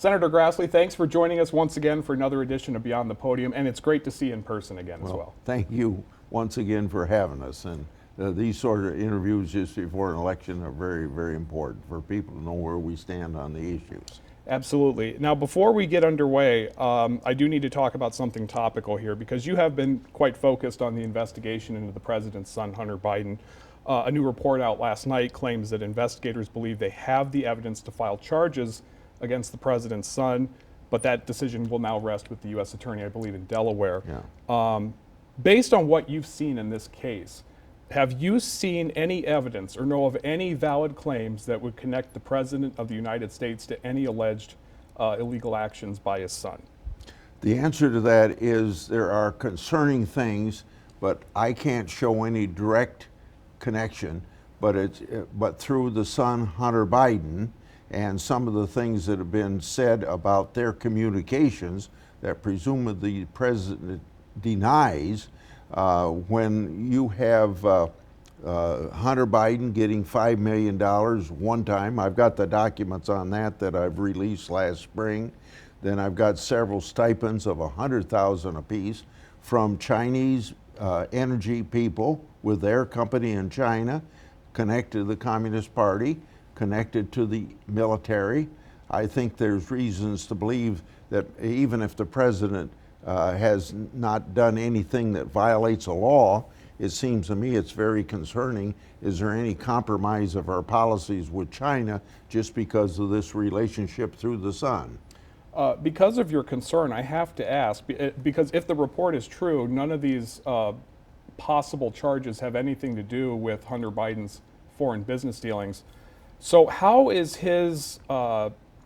Senator Grassley, thanks for joining us once again for another edition of Beyond the Podium, and it's great to see you in person again as well. Thank you once again for having us. And these sort of interviews just before an election are very, very important for people to know where we stand on the issues. Absolutely. Now, before we get underway, I do need to talk about something topical here because you have been quite focused on the investigation into the president's son, Hunter Biden. A new report out last night claims that investigators believe they have the evidence to file charges against the president's son, but that decision will now rest with the U.S. Attorney, I believe, in Delaware. Yeah. Based on what you've seen in this case, have you seen any evidence or know of any valid claims that would connect the President of the United States to any alleged illegal actions by his son? The answer to that is there are concerning things, but I can't show any direct connection, but through the son, Hunter Biden, and some of the things that have been said about their communications that presumably the president denies. When you have Hunter Biden getting $5 million one time, I've got the documents on that I've released last spring. Then I've got several stipends of $100,000 apiece from Chinese energy people with their company in China, connected to the Communist Party, connected to the military. I think there's reasons to believe that even if the president has not done anything that violates a law, it seems to me it's very concerning. Is there any compromise of our policies with China just because of this relationship through the son? Because of your concern, I have to ask, because if the report is true, none of these possible charges have anything to do with Hunter Biden's foreign business dealings. So how is his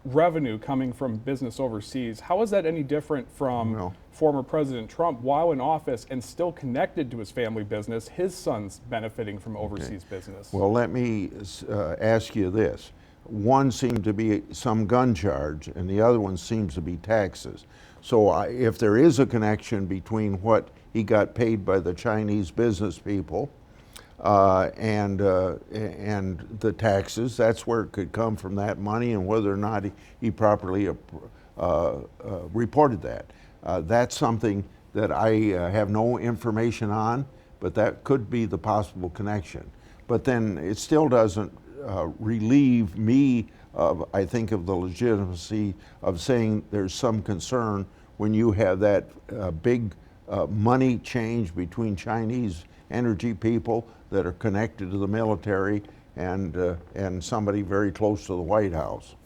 revenue coming from business overseas? How is that any different from former President Trump while in office and still connected to his family business, his son's benefiting from overseas business? Well, let me ask you this. One seemed to be some gun charge and the other one seems to be taxes. So if there is a connection between what he got paid by the Chinese business people and the taxes, that's where it could come from, that money, and whether or not he properly reported that. That's something that I have no information on, but that could be the possible connection. But then it still doesn't relieve me of, I think, of the legitimacy of saying there's some concern when you have that big money change between Chinese energy people that are connected to the military and somebody very close to the White House.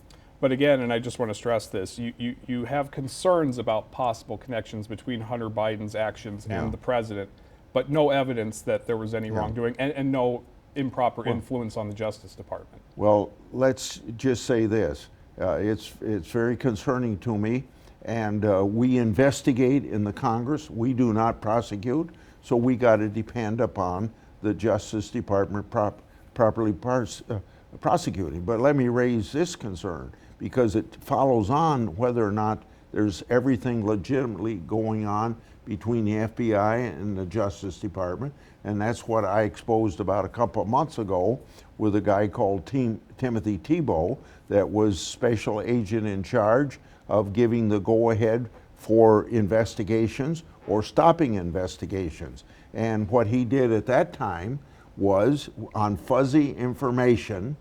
But again, and I just want to stress this, you have concerns about possible connections between Hunter Biden's actions and the president, but no evidence that there was any wrongdoing and no improper influence on the Justice Department. Well, let's just say this. It's very concerning to me, and we investigate in the Congress. We do not prosecute, so we got to depend upon the Justice Department properly prosecuting. But let me raise this concern, because it follows on whether or not there's everything legitimately going on between the FBI and the Justice Department. And that's what I exposed about a couple of months ago with a guy called Timothy Tebow, that was special agent in charge of giving the go-ahead for investigations or stopping investigations. And what he did at that time was, on fuzzy information,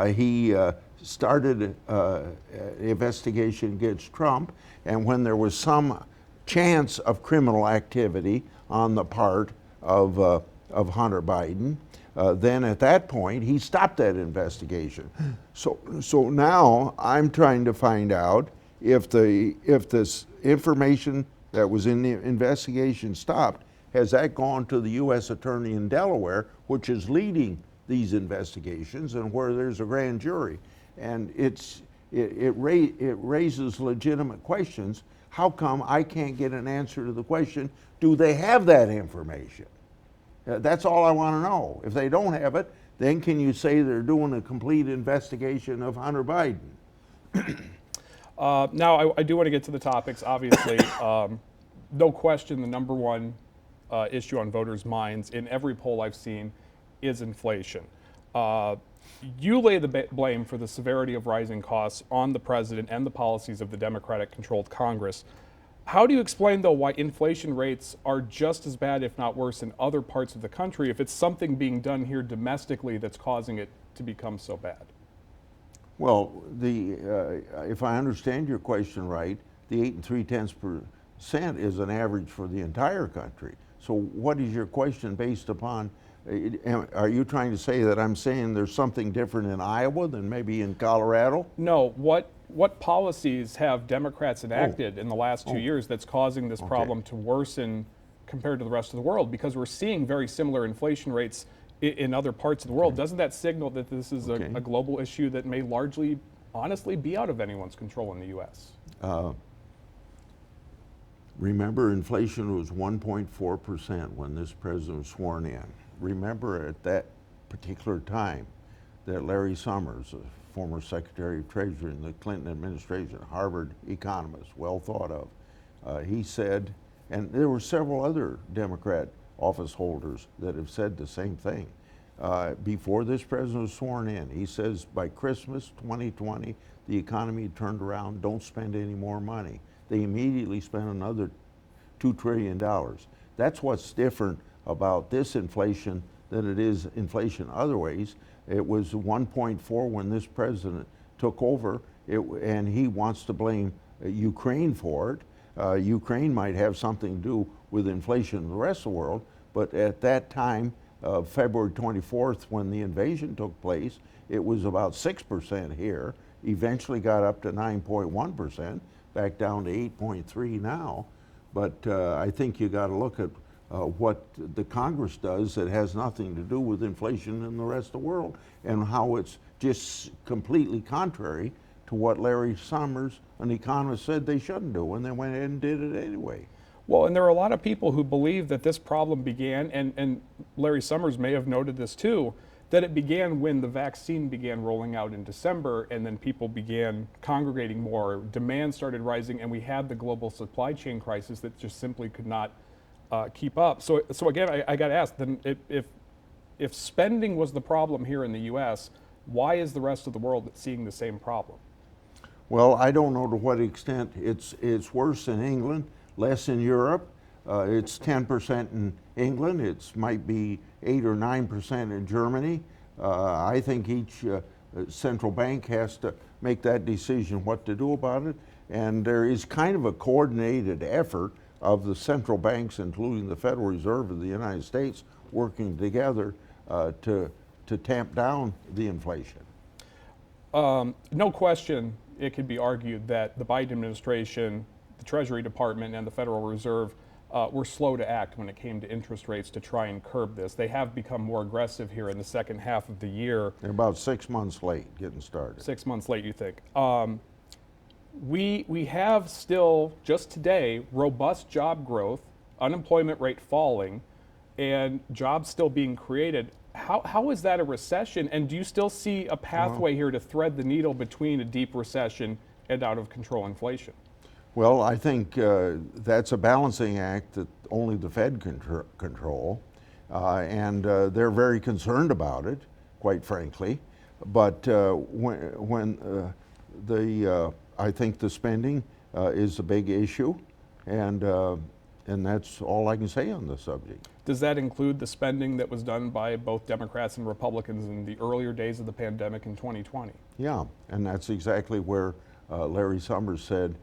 he started an investigation against Trump, and when there was some chance of criminal activity on the part of Hunter Biden, then at that point he stopped that investigation. So now I'm trying to find out if this information that was in the investigation stopped, has that gone to the U.S. Attorney in Delaware, which is leading these investigations and where there's a grand jury. And it raises legitimate questions. How come I can't get an answer to the question, do they have that information? That's all I want to know. If they don't have it, then can you say they're doing a complete investigation of Hunter Biden? Now, I do want to get to the topics, obviously. No question, the number one issue on voters' minds in every poll I've seen is inflation. You lay the blame for the severity of rising costs on the president and the policies of the Democratic-controlled Congress. How do you explain, though, why inflation rates are just as bad, if not worse, in other parts of the country if it's something being done here domestically that's causing it to become so bad? Well, if I understand your question right, the 8.3% is an average for the entire country. So what is your question based upon? Are you trying to say that I'm saying there's something different in Iowa than maybe in Colorado? No. What policies have Democrats enacted in the last 2 years that's causing this problem to worsen compared to the rest of the world? Because we're seeing very similar inflation rates in other parts of the world. Doesn't that signal that this is a global issue that may largely, honestly, be out of anyone's control in the U.S.? Remember, inflation was 1.4% when this president was sworn in. Remember at that particular time that Larry Summers, a former Secretary of Treasury in the Clinton administration, Harvard economist, well thought of, he said, and there were several other Democrat office holders that have said the same thing. Before this president was sworn in, he says by Christmas 2020, the economy turned around, don't spend any more money. They immediately spent another $2 trillion. That's what's different about this inflation than it is inflation other ways. It was 1.4 when this president took over, and he wants to blame Ukraine for it. Ukraine might have something to do with inflation in the rest of the world, but at that time, February 24th, when the invasion took place, it was about 6% here, eventually got up to 9.1%, back down to 8.3 now. But I think you got to look at what the Congress does that has nothing to do with inflation in the rest of the world, and how it's just completely contrary to what Larry Summers, an economist, said they shouldn't do, and they went ahead and did it anyway. Well, and there are a lot of people who believe that this problem began, and Larry Summers may have noted this too, that it began when the vaccine began rolling out in December, and then people began congregating more, demand started rising, and we had the global supply chain crisis that just simply could not keep up. So again, I got to ask, then if spending was the problem here in the U.S., why is the rest of the world seeing the same problem? Well, I don't know to what extent it's worse in England, less in Europe. It's 10% in England. It might be 8 or 9% in Germany. I think each central bank has to make that decision what to do about it. And there is kind of a coordinated effort of the central banks, including the Federal Reserve of the United States, working together to tamp down the inflation. No question, it could be argued that the Biden administration, the Treasury Department, and the Federal Reserve were slow to act when it came to interest rates to try and curb this. They have become more aggressive here in the second half of the year. They're about 6 months late getting started. 6 months late, you think? We have still, just today, robust job growth, unemployment rate falling, and jobs still being created. How is that a recession? And do you still see a pathway here to thread the needle between a deep recession and out of control inflation? Well, I think that's a balancing act that only the Fed can control, and they're very concerned about it, quite frankly. But I think the spending is a big issue, and that's all I can say on the subject. Does that include the spending that was done by both Democrats and Republicans in the earlier days of the pandemic in 2020? Yeah, and that's exactly where Larry Summers said,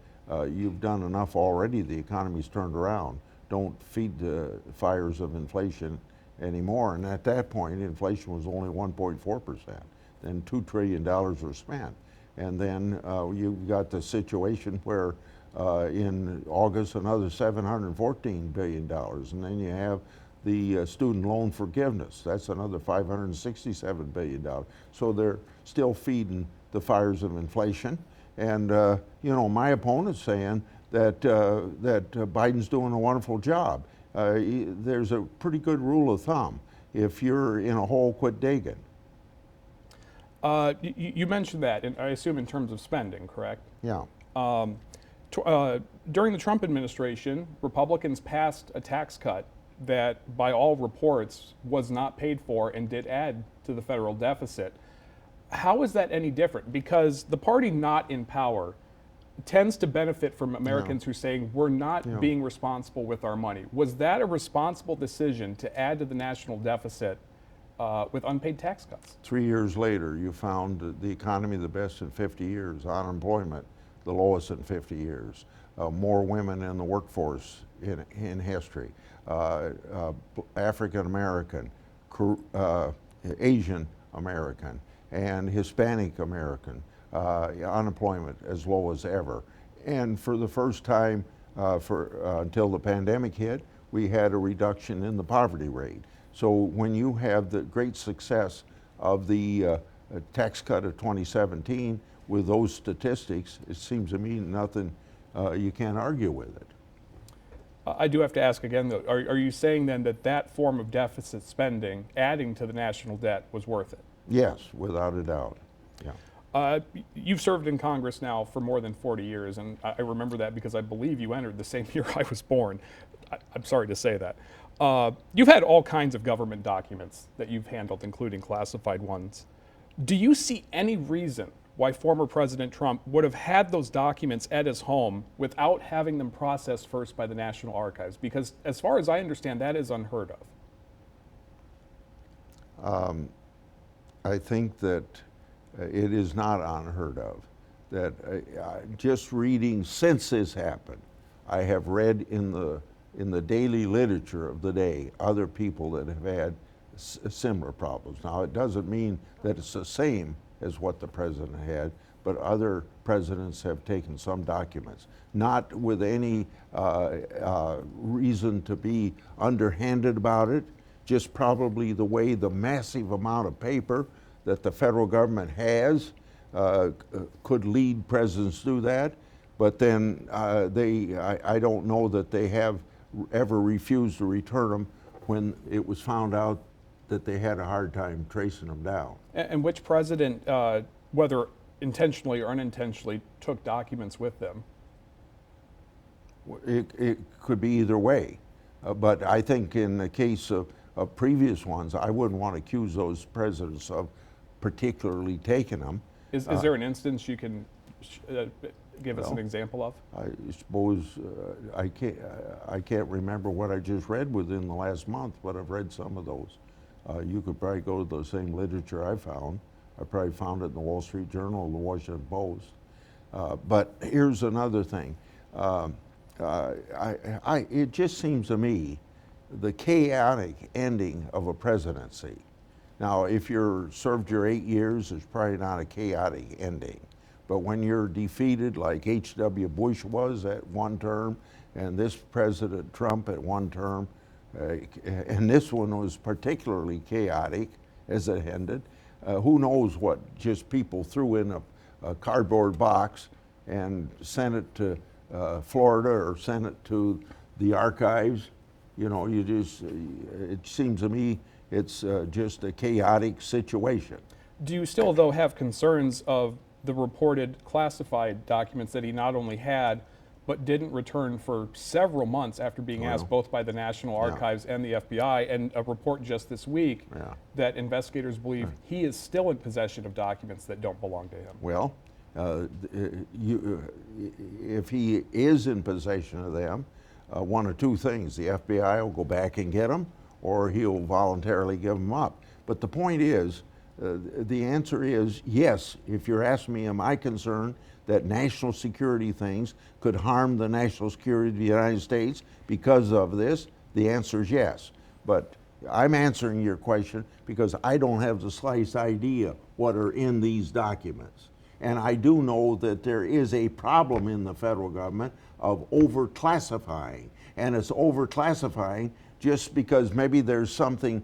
you've done enough already, the economy's turned around. Don't feed the fires of inflation anymore. And at that point, inflation was only 1.4%. Then $2 trillion were spent. And then you've got the situation where in August, another $714 billion. And then you have the student loan forgiveness. That's another $567 billion. So they're still feeding the fires of inflation. And you know, my opponent's saying that Biden's doing a wonderful job. There's a pretty good rule of thumb: if you're in a hole, quit digging. You mentioned that, and I assume in terms of spending, correct? Yeah. During the Trump administration, Republicans passed a tax cut that, by all reports, was not paid for and did add to the federal deficit. How is that any different? Because the party not in power tends to benefit from Americans who are saying we're not being responsible with our money. Was that a responsible decision to add to the national deficit with unpaid tax cuts? 3 years later, you found the economy the best in 50 years, unemployment the lowest in 50 years, more women in the workforce in history, African American, Asian American, and Hispanic American, unemployment as low as ever. And for the first time until the pandemic hit, we had a reduction in the poverty rate. So when you have the great success of the tax cut of 2017 with those statistics, it seems to me nothing, you can't argue with it. I do have to ask again, though, are you saying then that that form of deficit spending, adding to the national debt, was worth it? Yes, without a doubt. Yeah. You've served in Congress now for more than 40 years, and I remember that because I believe you entered the same year I was born. I'm sorry to say that. You've had all kinds of government documents that you've handled, including classified ones. Do you see any reason why former President Trump would have had those documents at his home without having them processed first by the National Archives? Because as far as I understand, that is unheard of. I think that it is not unheard of. That just reading since this happened, I have read in the daily literature of the day other people that have had similar problems. Now, it doesn't mean that it's the same as what the president had, but other presidents have taken some documents, not with any reason to be underhanded about it, just probably the way the massive amount of paper that the federal government has could lead presidents to do that. But then I don't know that they have ever refused to return them when it was found out that they had a hard time tracing them down. And which president, whether intentionally or unintentionally, took documents with them? It could be either way. But I think in the case of previous ones, I wouldn't want to accuse those presidents of particularly taking them. Is there an instance you can give us an example of? I suppose I can't remember what I just read within the last month, but I've read some of those. You could probably go to the same literature I found. I probably found it in the Wall Street Journal or the Washington Post. But here's another thing. It just seems to me the chaotic ending of a presidency. Now, if you're served your 8 years, it's probably not a chaotic ending. But when you're defeated like H.W. Bush was at one term, and this President Trump at one term, and this one was particularly chaotic as it ended, who knows what just people threw in a cardboard box and sent it to Florida or sent it to the archives. You know, it seems to me it's just a chaotic situation. Do you still, though, have concerns of the reported classified documents that he not only had, but didn't return for several months after being asked both by the National Archives and the FBI, and a report just this week that investigators believe he is still in possession of documents that don't belong to him? Well, if he is in possession of them, one of two things: the FBI will go back and get them, or he'll voluntarily give them up. But the point is, the answer is yes. If you're asking me, am I concerned that national security things could harm the national security of the United States because of this? The answer is yes. But I'm answering your question because I don't have the slightest idea what are in these documents. And I do know that there is a problem in the federal government of over-classifying. And it's over-classifying just because maybe there's something,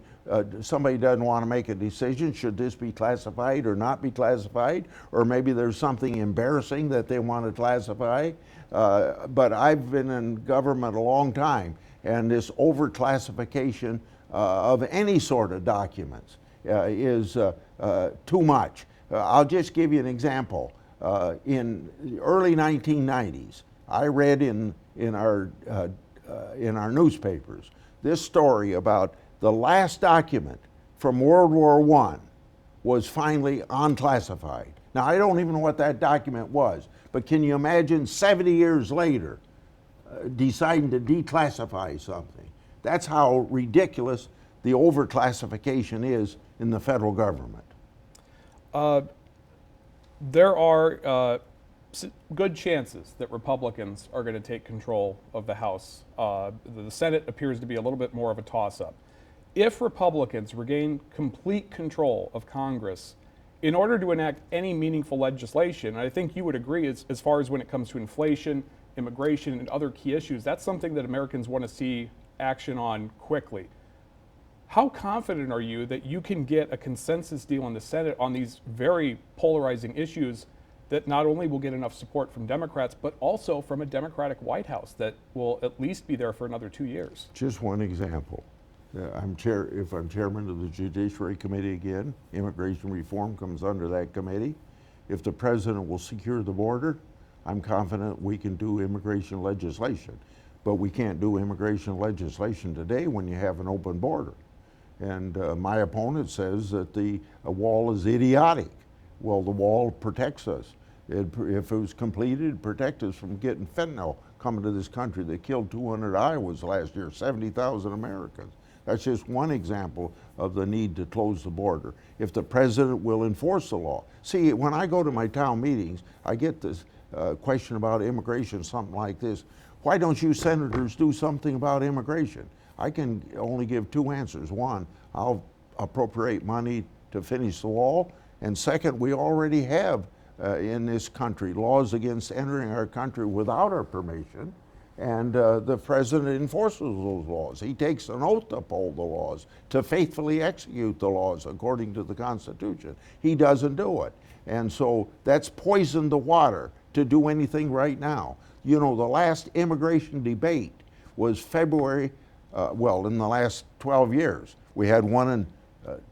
somebody doesn't want to make a decision, should this be classified or not be classified? Or maybe there's something embarrassing that they want to classify. But I've been in government a long time, and this over-classification of any sort of documents is too much. I'll just give you an example. In the early 1990s, I read in our newspapers this story about the last document from World War I was finally unclassified. Now, I don't even know what that document was, but can you imagine 70 years later deciding to declassify something? That's how ridiculous the overclassification is in the federal government. There are good chances that Republicans are going to take control of the House. The Senate appears to be a little bit more of a toss-up. If Republicans regain complete control of Congress, in order to enact any meaningful legislation, and I think you would agree as far as when it comes to inflation, immigration, and other key issues, that's something that Americans want to see action on quickly. How confident are you that you can get a consensus deal in the Senate on these very polarizing issues that not only will get enough support from Democrats, but also from a Democratic White House that will at least be there for another 2 years? Just one example. If I'm chairman of the Judiciary Committee again, immigration reform comes under that committee. If the president will secure the border, I'm confident we can do immigration legislation. But we can't do immigration legislation today when you have an open border. And my opponent says that the wall is idiotic. Well, the wall protects us. If it was completed, it'd protect us from getting fentanyl coming to this country that killed 200 Iowans last year, 70,000 Americans. That's just one example of the need to close the border. If the president will enforce the law. See, when I go to my town meetings, I get this question about immigration, something like this. Why don't you senators do something about immigration? I can only give two answers. One, I'll appropriate money to finish the wall. And second, we already have in this country laws against entering our country without our permission. And the president enforces those laws. He takes an oath to uphold the laws, to faithfully execute the laws according to the Constitution. He doesn't do it. And so that's poisoned the water to do anything right now. You know, the last immigration debate was February, in the last 12 years. We had one in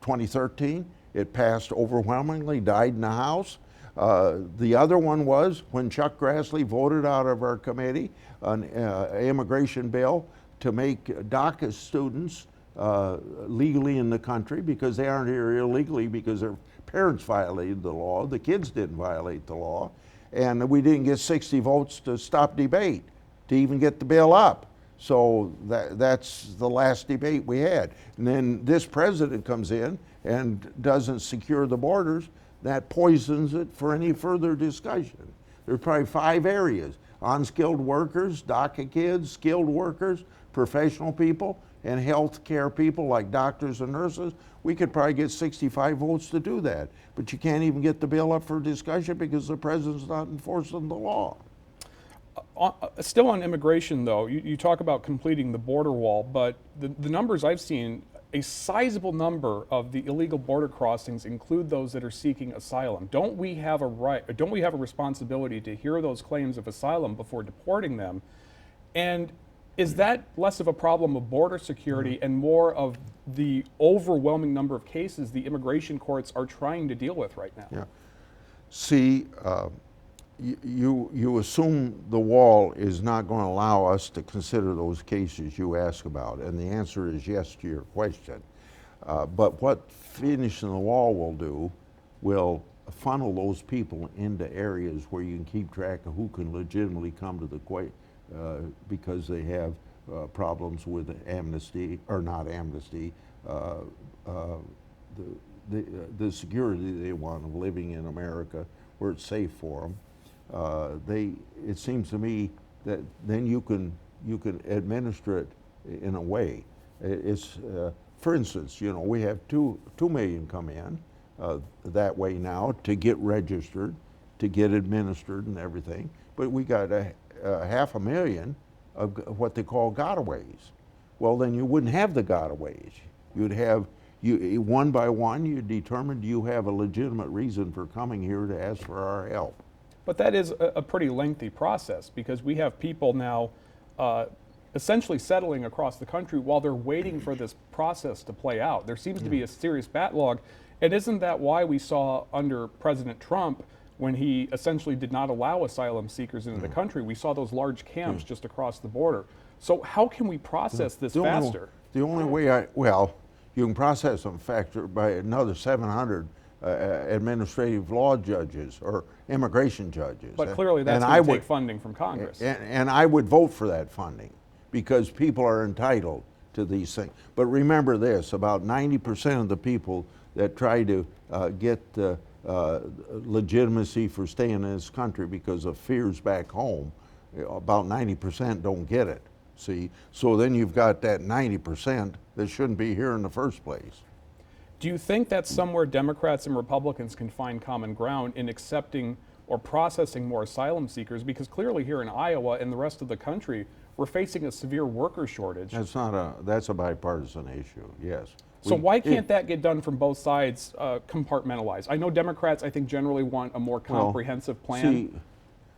2013. It passed overwhelmingly, died in the House. The other one was when Chuck Grassley voted out of our committee an immigration bill to make DACA students legally in the country, because they aren't here illegally because their parents violated the law. The kids didn't violate the law. And we didn't get 60 votes to stop debate, to even get the bill up. So that's the last debate we had. And then this president comes in and doesn't secure the borders. That poisons it for any further discussion. There's probably 5 areas: unskilled workers, DACA kids, skilled workers, professional people, and health care people like doctors and nurses. We could probably get 65 votes to do that. But you can't even get the bill up for discussion because the president's not enforcing the law. Still on immigration, though, you talk about completing the border wall, but the numbers I've seen, a sizable number of the illegal border crossings include those that are seeking asylum. Don't we have a responsibility to hear those claims of asylum before deporting them? And is that less of a problem of border security and more of the overwhelming number of cases the immigration courts are trying to deal with right now? Yeah. See, you assume the wall is not going to allow us to consider those cases you ask about, and the answer is yes to your question. But what finishing the wall will do will funnel those people into areas where you can keep track of who can legitimately come to the because they have problems with amnesty, or not amnesty, the security they want of living in America where it's safe for them. It seems to me that then you can administer it in a way. It's for instance, you know, we have 2 million come in that way now to get registered, to get administered and everything. But we got a 500,000 of what they call gotaways. Well, then you wouldn't have the gotaways. You'd have one by one. You determine, do you have a legitimate reason for coming here to ask for our help? But that is a pretty lengthy process, because we have people now essentially settling across the country while they're waiting for this process to play out. There seems to be a serious backlog. And isn't that why we saw under President Trump, when he essentially did not allow asylum seekers into the country, we saw those large camps just across the border? So how can we process this faster? The only way you can process them faster by another 700 administrative law judges or immigration judges. But clearly that's And going I to take would, funding from Congress. and I would vote for that funding because people are entitled to these things. But remember this, about 90% of the people that try to get legitimacy for staying in this country because of fears back home, about 90% don't get it. See, so then you've got that 90% that shouldn't be here in the first place. Do you think that somewhere Democrats and Republicans can find common ground in accepting or processing more asylum seekers? Because clearly here in Iowa and the rest of the country, we're facing a severe worker shortage. That's a bipartisan issue, yes. So why can't that get done from both sides, compartmentalized? I know Democrats, I think, generally want a more comprehensive plan. See,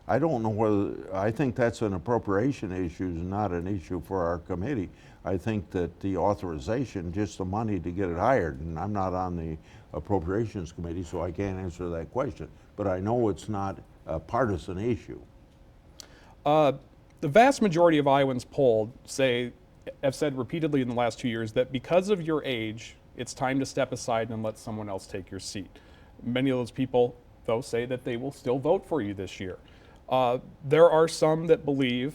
I don't know whether, I think that's an appropriation issue, not an issue for our committee. I think that the authorization, just the money to get it hired, and I'm not on the appropriations committee, so I can't answer that question. But I know it's not a partisan issue. The vast majority of Iowans polled have said repeatedly in the last 2 years that because of your age, it's time to step aside and let someone else take your seat. Many of those people, though, say that they will still vote for you this year. There are some that believe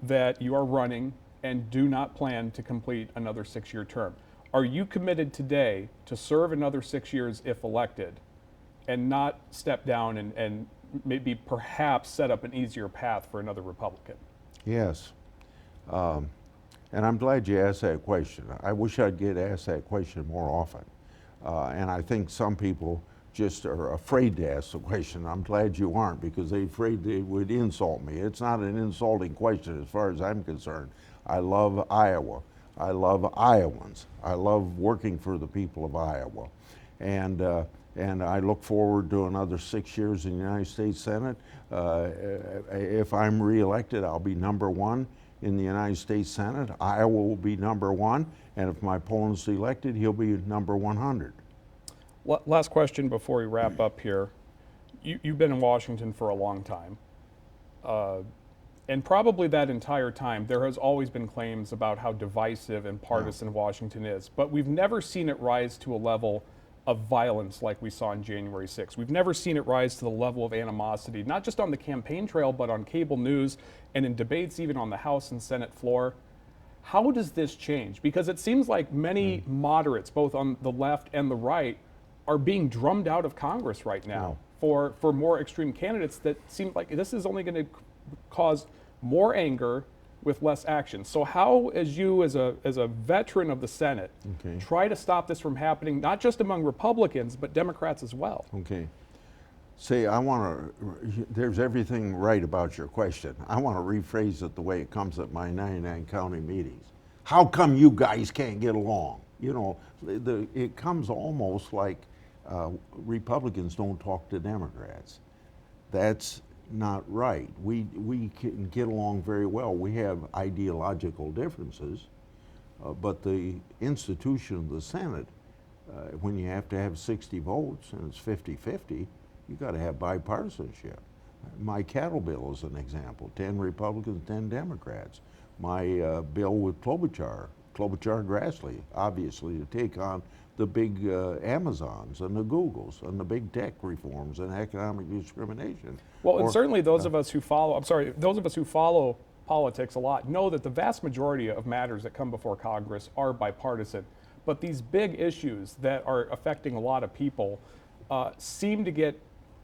that you are running and do not plan to complete another 6-year term. Are you committed today to serve another 6 years if elected and not step down and maybe perhaps set up an easier path for another Republican? Yes. And I'm glad you asked that question. I wish I'd get asked that question more often. And I think some people just are afraid to ask the question. I'm glad you aren't, because they're afraid they would insult me. It's not an insulting question as far as I'm concerned. I love Iowa. I love Iowans. I love working for the people of Iowa. And I look forward to another 6 years in the United States Senate. If I'm reelected, I'll be #1 in the United States Senate. Iowa will be #1, and if my opponent's elected, he'll be number 100. Last question before we wrap up here. You've been in Washington for a long time. And probably that entire time, there has always been claims about how divisive and partisan Washington is. But we've never seen it rise to a level of violence like we saw on January 6th. We've never seen it rise to the level of animosity, not just on the campaign trail, but on cable news and in debates even on the House and Senate floor. How does this change? Because it seems like many moderates, both on the left and the right, are being drummed out of Congress right now for more extreme candidates that seem like this is only going to cause more anger with less action. So how, as a veteran of the Senate, try to stop this from happening, not just among Republicans, but Democrats as well? Okay. See, there's everything right about your question. I want to rephrase it the way it comes at my 99 county meetings. How come you guys can't get along? You know, it comes almost like Republicans don't talk to Democrats. That's not right. We can get along very well. We have ideological differences, but the institution of the Senate, when you have to have 60 votes and it's 50-50, you got to have bipartisanship. My cattle bill is an example, 10 Republicans, 10 Democrats. My bill with Chuck Grassley, obviously, to take on the big Amazons and the Googles and the big tech reforms and economic discrimination. Well, and certainly those of us who follow politics a lot know that the vast majority of matters that come before Congress are bipartisan. But these big issues that are affecting a lot of people seem to get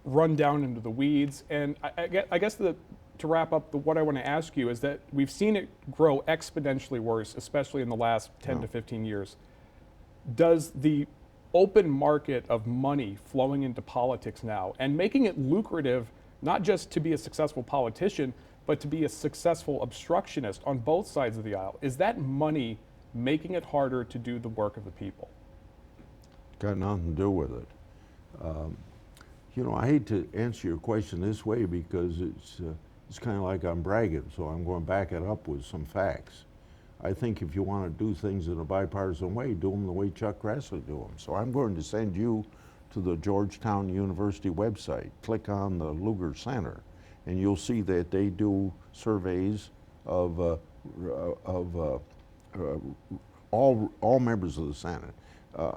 run down into the weeds. And I guess to wrap up, what I want to ask you is that we've seen it grow exponentially worse, especially in the last 10 to 15 years. Does the open market of money flowing into politics now and making it lucrative not just to be a successful politician, but to be a successful obstructionist on both sides of the aisle, is that money making it harder to do the work of the people? Got nothing to do with it. You know, I hate to answer your question this way because it's kind of like I'm bragging, so I'm going to back it up with some facts. I think if you want to do things in a bipartisan way, do them the way Chuck Grassley do them. So I'm going to send you to the Georgetown University website. Click on the Lugar Center, and you'll see that they do surveys of all members of the Senate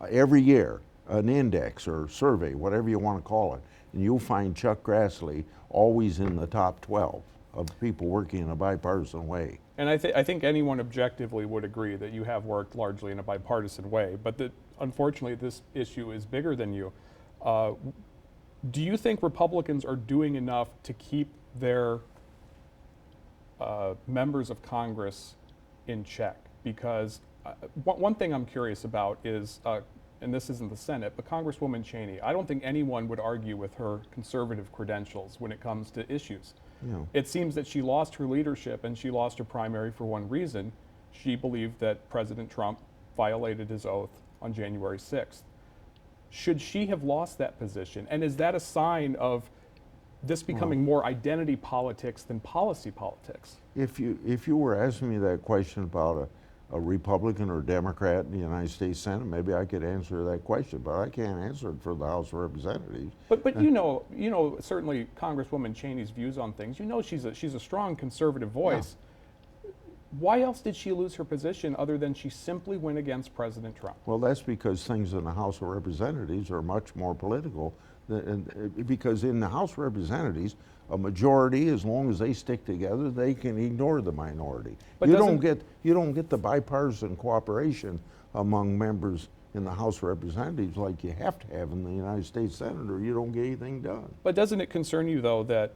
every year. an index or survey, whatever you want to call it, and you'll find Chuck Grassley always in the top 12 of people working in a bipartisan way. And I think anyone objectively would agree that you have worked largely in a bipartisan way, but that unfortunately this issue is bigger than you. Do you think Republicans are doing enough to keep their members of Congress in check? Because one thing I'm curious about is, and this isn't the Senate, but Congresswoman Cheney, I don't think anyone would argue with her conservative credentials when it comes to issues. Yeah. It seems that she lost her leadership and she lost her primary for one reason. She believed that President Trump violated his oath on January 6th. Should she have lost that position? And is that a sign of this becoming more identity politics than policy politics? If you were asking me that question about a Republican or Democrat in the United States Senate, maybe I could answer that question, but I can't answer it for the House of Representatives. But you know certainly Congresswoman Cheney's views on things. You know she's a strong conservative voice. Yeah. Why else did she lose her position other than she simply went against President Trump? Well, that's because things in the House of Representatives are much more political. Because in the House of Representatives, a majority, as long as they stick together, they can ignore the minority. But you don't get the bipartisan cooperation among members in the House of Representatives like you have to have in the United States Senate, or you don't get anything done. But doesn't it concern you, though, that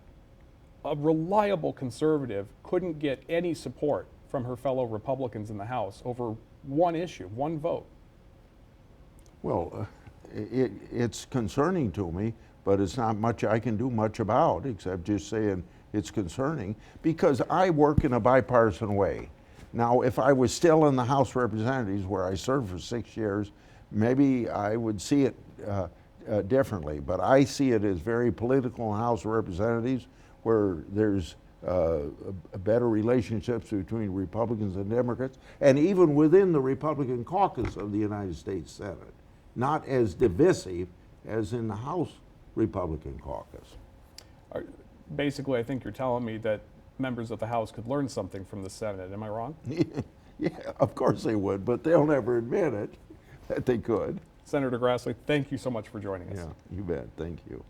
a reliable conservative couldn't get any support from her fellow Republicans in the House over one issue, one vote? Well, it's concerning to me, but it's not much I can do much about, except just saying it's concerning, because I work in a bipartisan way. Now, if I was still in the House of Representatives, where I served for 6 years, maybe I would see it differently, but I see it as very political in the House of Representatives, where there's better relationships between Republicans and Democrats, and even within the Republican caucus of the United States Senate. Not as divisive as in the House Republican caucus. Basically, I think you're telling me that members of the House could learn something from the Senate. Am I wrong? Yeah, of course they would, but they'll never admit it that they could. Senator Grassley, thank you so much for joining us. Yeah, you bet. Thank you.